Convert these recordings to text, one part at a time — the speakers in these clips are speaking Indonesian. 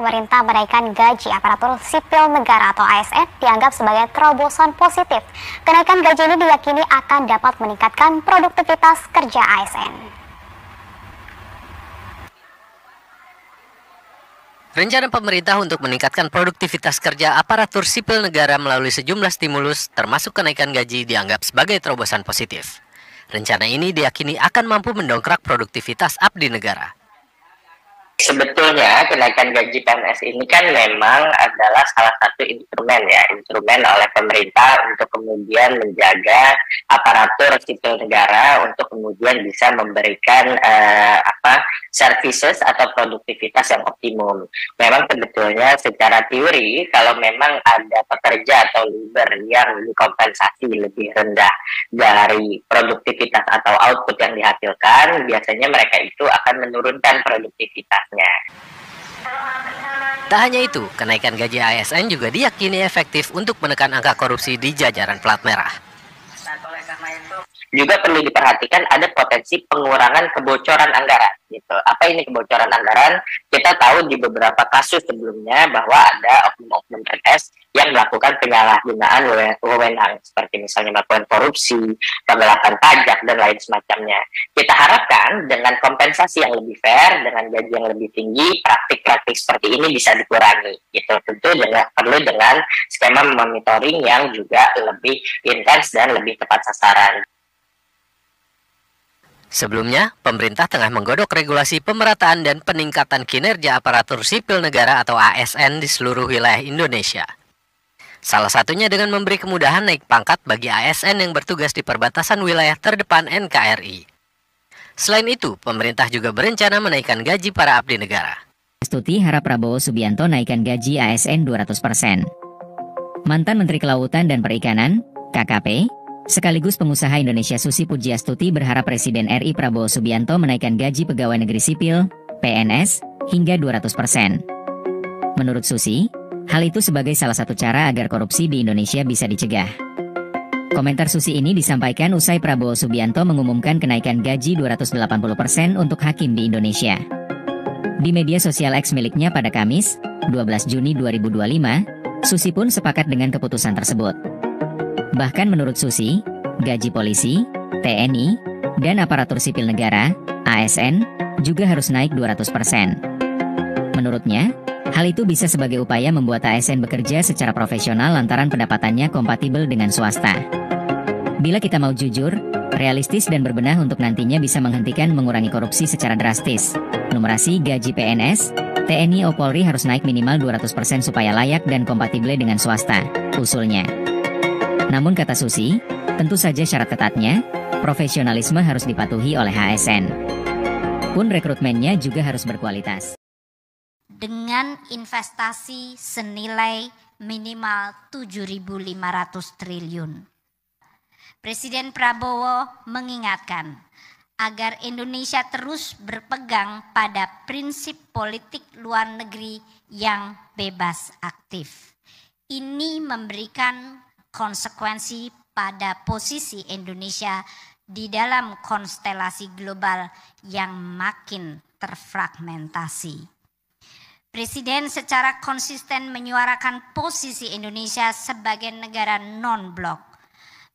pemerintah menaikkan gaji aparatur sipil negara atau ASN dianggap sebagai terobosan positif. Kenaikan gaji ini diyakini akan dapat meningkatkan produktivitas kerja ASN. Rencana pemerintah untuk meningkatkan produktivitas kerja aparatur sipil negara melalui sejumlah stimulus, termasuk kenaikan gaji, dianggap sebagai terobosan positif. Rencana ini diyakini akan mampu mendongkrak produktivitas abdi negara. Sebetulnya kenaikan gaji PNS ini kan memang adalah salah satu instrumen oleh pemerintah untuk kemudian menjaga aparatur sipil negara untuk kemudian bisa memberikan services atau produktivitas yang optimum. Memang sebetulnya secara teori kalau memang ada pekerja atau labor yang dikompensasi lebih rendah dari produktivitas atau output yang dihasilkan, biasanya mereka itu akan menurunkan produktivitas. Tak hanya itu, kenaikan gaji ASN juga diyakini efektif untuk menekan angka korupsi di jajaran plat merah. Juga perlu diperhatikan ada potensi pengurangan kebocoran anggaran. Gitu. Apa ini kebocoran anggaran? Kita tahu di beberapa kasus sebelumnya bahwa ada oknum-oknum PNS yang melakukan penyalahgunaan wewenang, seperti misalnya melakukan korupsi, penggelapan pajak, dan lain semacamnya. Kita harapkan dengan kompensasi yang lebih fair, dengan gaji yang lebih tinggi, praktik-praktik seperti ini bisa dikurangi. Gitu. Tentu perlu dengan skema monitoring yang juga lebih intens dan lebih tepat sasaran. Sebelumnya, pemerintah tengah menggodok regulasi pemerataan dan peningkatan kinerja aparatur sipil negara atau ASN di seluruh wilayah Indonesia. Salah satunya dengan memberi kemudahan naik pangkat bagi ASN yang bertugas di perbatasan wilayah terdepan NKRI. Selain itu, pemerintah juga berencana menaikkan gaji para abdi negara. Astuti harap Prabowo Subianto naikkan gaji ASN 200%. Mantan Menteri Kelautan dan Perikanan, KKP, sekaligus pengusaha Indonesia Susi Pujiastuti berharap Presiden RI Prabowo Subianto menaikkan gaji pegawai negeri sipil, PNS, hingga 200%. Menurut Susi, hal itu sebagai salah satu cara agar korupsi di Indonesia bisa dicegah. Komentar Susi ini disampaikan usai Prabowo Subianto mengumumkan kenaikan gaji 280% untuk hakim di Indonesia. Di media sosial X miliknya pada Kamis, 12 Juni 2025, Susi pun sepakat dengan keputusan tersebut. Bahkan menurut Susi, gaji polisi, TNI, dan aparatur sipil negara, ASN, juga harus naik 200%. Menurutnya, hal itu bisa sebagai upaya membuat ASN bekerja secara profesional lantaran pendapatannya kompatibel dengan swasta. Bila kita mau jujur, realistis dan berbenah untuk nantinya bisa menghentikan mengurangi korupsi secara drastis, numerasi gaji PNS, TNI atau Polri harus naik minimal 200% supaya layak dan kompatibel dengan swasta, usulnya. Namun kata Susi, tentu saja syarat ketatnya, profesionalisme harus dipatuhi oleh ASN. Pun rekrutmennya juga harus berkualitas. Dengan investasi senilai minimal 7.500 triliun. Presiden Prabowo mengingatkan agar Indonesia terus berpegang pada prinsip politik luar negeri yang bebas aktif. Ini memberikan konsekuensi pada posisi Indonesia di dalam konstelasi global yang makin terfragmentasi. Presiden secara konsisten menyuarakan posisi Indonesia sebagai negara non-blok,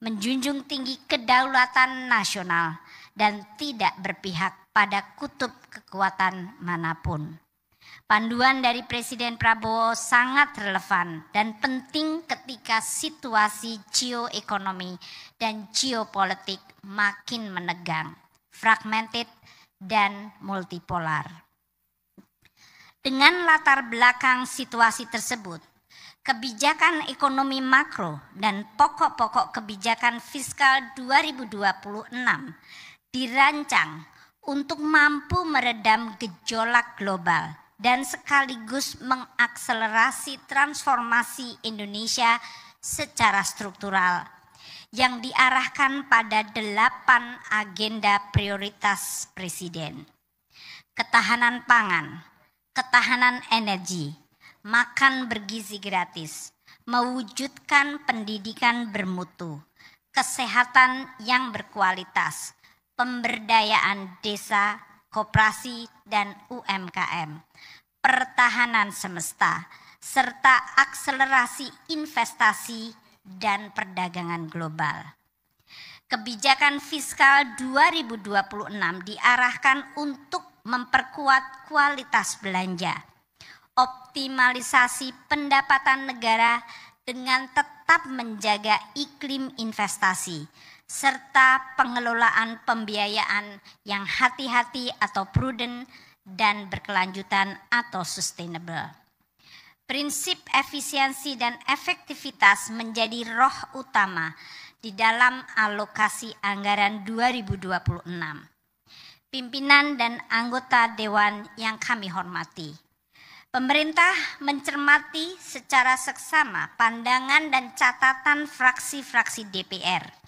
menjunjung tinggi kedaulatan nasional dan tidak berpihak pada kutub kekuatan manapun. Panduan dari Presiden Prabowo sangat relevan dan penting ketika situasi geoekonomi dan geopolitik makin menegang, fragmented, dan multipolar. Dengan latar belakang situasi tersebut, kebijakan ekonomi makro dan pokok-pokok kebijakan fiskal 2026 dirancang untuk mampu meredam gejolak global dan sekaligus mengakselerasi transformasi Indonesia secara struktural yang diarahkan pada 8 agenda prioritas Presiden. Ketahanan pangan, ketahanan energi, makan bergizi gratis, mewujudkan pendidikan bermutu, kesehatan yang berkualitas, pemberdayaan desa, koperasi, dan UMKM, pertahanan semesta, serta akselerasi investasi dan perdagangan global. Kebijakan fiskal 2026 diarahkan untuk memperkuat kualitas belanja, optimalisasi pendapatan negara dengan tetap menjaga iklim investasi, serta pengelolaan pembiayaan yang hati-hati atau prudent dan berkelanjutan atau sustainable. Prinsip efisiensi dan efektivitas menjadi roh utama di dalam alokasi anggaran 2026. Pimpinan dan anggota Dewan yang kami hormati, pemerintah mencermati secara seksama pandangan dan catatan fraksi-fraksi DPR.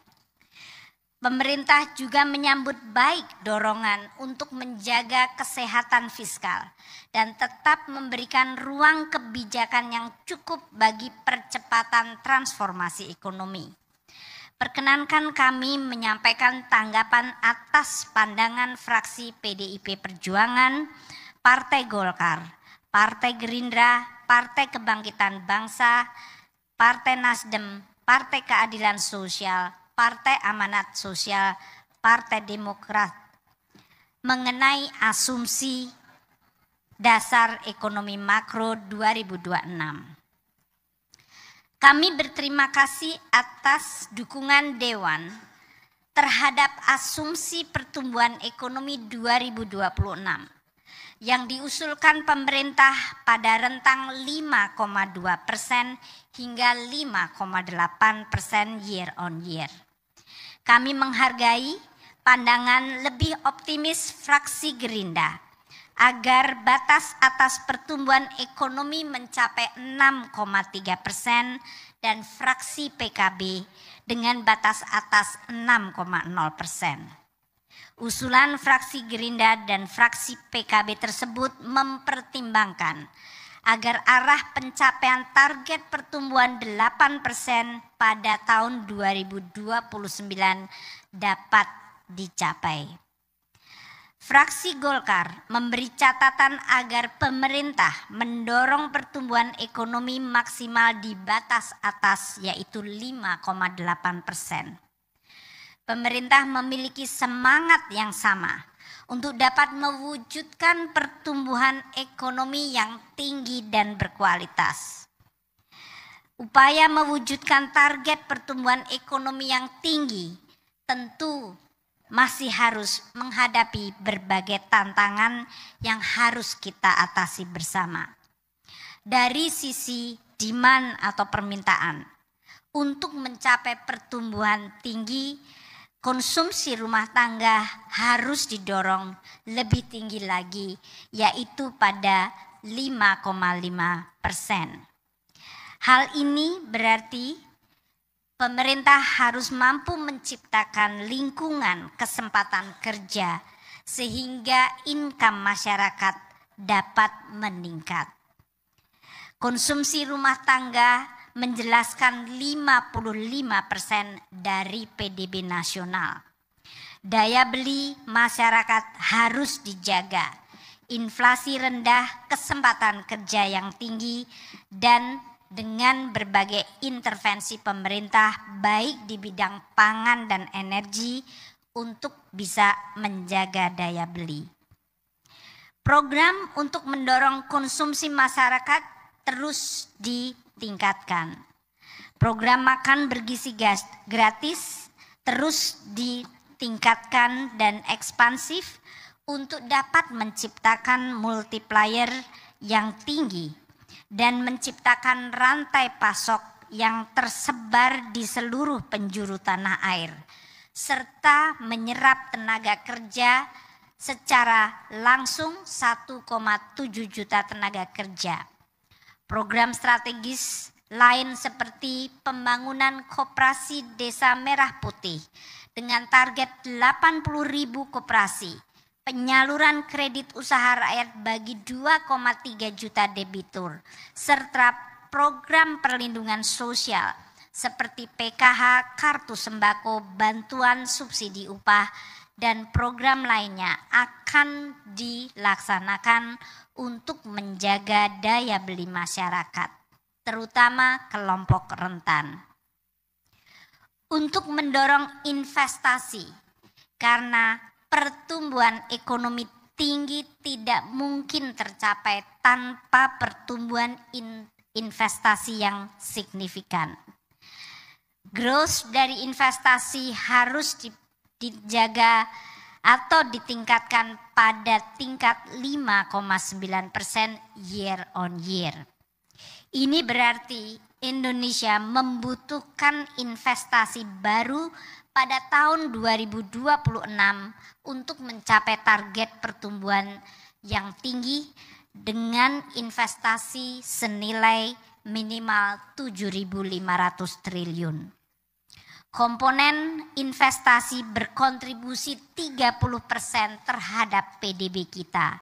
Pemerintah juga menyambut baik dorongan untuk menjaga kesehatan fiskal dan tetap memberikan ruang kebijakan yang cukup bagi percepatan transformasi ekonomi. Perkenankan kami menyampaikan tanggapan atas pandangan fraksi PDIP Perjuangan, Partai Golkar, Partai Gerindra, Partai Kebangkitan Bangsa, Partai Nasdem, Partai Keadilan Sosial, Partai Amanat Sosial, Partai Demokrat mengenai asumsi dasar ekonomi makro 2026. Kami berterima kasih atas dukungan Dewan terhadap asumsi pertumbuhan ekonomi 2026 yang diusulkan pemerintah pada rentang 5,2% hingga 5,8% year on year. Kami menghargai pandangan lebih optimis fraksi Gerindra agar batas atas pertumbuhan ekonomi mencapai 6,3% dan fraksi PKB dengan batas atas 6,0%. Usulan fraksi Gerindra dan fraksi PKB tersebut mempertimbangkan agar arah pencapaian target pertumbuhan 8% pada tahun 2029 dapat dicapai. Fraksi Golkar memberi catatan agar pemerintah mendorong pertumbuhan ekonomi maksimal di batas atas yaitu 5,8%. Pemerintah memiliki semangat yang sama untuk dapat mewujudkan pertumbuhan ekonomi yang tinggi dan berkualitas. Upaya mewujudkan target pertumbuhan ekonomi yang tinggi tentu masih harus menghadapi berbagai tantangan yang harus kita atasi bersama. Dari sisi demand atau permintaan, untuk mencapai pertumbuhan tinggi, konsumsi rumah tangga harus didorong lebih tinggi lagi, yaitu pada 5,5%. Hal ini berarti pemerintah harus mampu menciptakan lingkungan kesempatan kerja sehingga income masyarakat dapat meningkat. Konsumsi rumah tangga menjelaskan 55% dari PDB nasional. Daya beli masyarakat harus dijaga, inflasi rendah, kesempatan kerja yang tinggi, dan dengan berbagai intervensi pemerintah baik di bidang pangan dan energi untuk bisa menjaga daya beli. Program untuk mendorong konsumsi masyarakat terus ditingkatkan. Program makan bergizi gratis terus ditingkatkan dan ekspansif untuk dapat menciptakan multiplier yang tinggi dan menciptakan rantai pasok yang tersebar di seluruh penjuru tanah air, serta menyerap tenaga kerja secara langsung 1,7 juta tenaga kerja. Program strategis lain seperti pembangunan koperasi Desa Merah Putih dengan target 80.000 koperasi, penyaluran kredit usaha rakyat bagi 2,3 juta debitur, serta program perlindungan sosial seperti PKH, kartu sembako, bantuan subsidi upah, dan program lainnya akan dilaksanakan untuk menjaga daya beli masyarakat, terutama kelompok rentan. Untuk mendorong investasi, karena pertumbuhan ekonomi tinggi tidak mungkin tercapai tanpa pertumbuhan investasi yang signifikan. Growth dari investasi harus dijaga atau ditingkatkan pada tingkat 5,9% year on year. Ini berarti Indonesia membutuhkan investasi baru pada tahun 2026 untuk mencapai target pertumbuhan yang tinggi dengan investasi senilai minimal 7.500 triliun. Komponen investasi berkontribusi 30% terhadap PDB kita.